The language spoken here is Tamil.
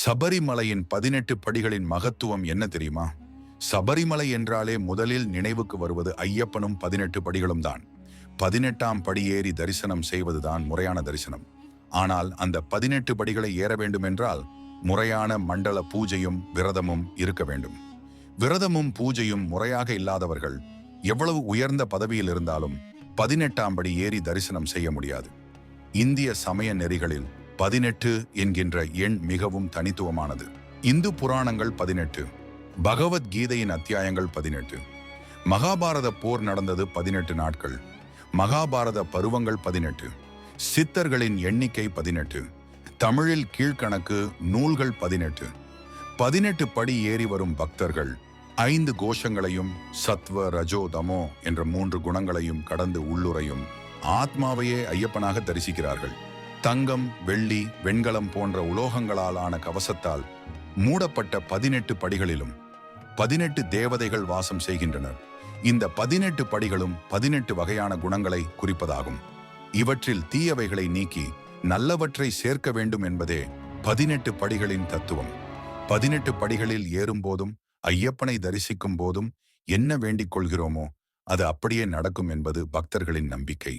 சபரிமலையின் 18 படிகளின் மகத்துவம் என்ன தெரியுமா? சபரிமலை என்றாலே முதலில் நினைவுக்கு வருவது ஐயப்பனும் 18 படிகளும் தான். 18ஆம் படி ஏறி தரிசனம் செய்வதுதான் முறையான தரிசனம். ஆனால் அந்த 18 படிகளை ஏற வேண்டுமென்றால் முறையான மண்டல பூஜையும் விரதமும் இருக்க வேண்டும். விரதமும் பூஜையும் முறையாக இல்லாதவர்கள் எவ்வளவு உயர்ந்த பதவியில் இருந்தாலும் 18ஆம் படி ஏறி தரிசனம் செய்ய முடியாது. இந்திய சமய நெறிகளில் 18 என்கின்ற எண் மிகவும் தனித்துவமானது. இந்து புராணங்கள் 18, பகவத்கீதையின் அத்தியாயங்கள் 18, மகாபாரத போர் நடந்தது 18 நாட்கள், மகாபாரத பருவங்கள் 18, சித்தர்களின் எண்ணிக்கை 18, தமிழில் கீழ்கணக்கு நூல்கள் 18. 18 படி ஏறி வரும் பக்தர்கள் 5 கோஷங்களையும் சத்வ ரஜோ தமோ என்ற 3 குணங்களையும் கடந்து உள்ளுரையும் ஆத்மாவையே ஐயப்பனாக தரிசிக்கிறார்கள். தங்கம், வெள்ளி, வெண்கலம் போன்ற உலோகங்களால் ஆன கவசத்தால் மூடப்பட்ட 18 படிகளிலும் 18 தேவதைகள் வாசம் செய்கின்றனர். இந்த 18 படிகளும் 18 வகையான குணங்களை குறிப்பதாகும். இவற்றில் தீயவைகளை நீக்கி நல்லவற்றை சேர்க்க வேண்டும் என்பதே 18 படிகளின் தத்துவம். 18 படிகளில் ஏறும்போதும் ஐயப்பனை தரிசிக்கும் போதும் என்ன வேண்டிக் கொள்கிறோமோ அது அப்படியே நடக்கும் என்பது பக்தர்களின் நம்பிக்கை.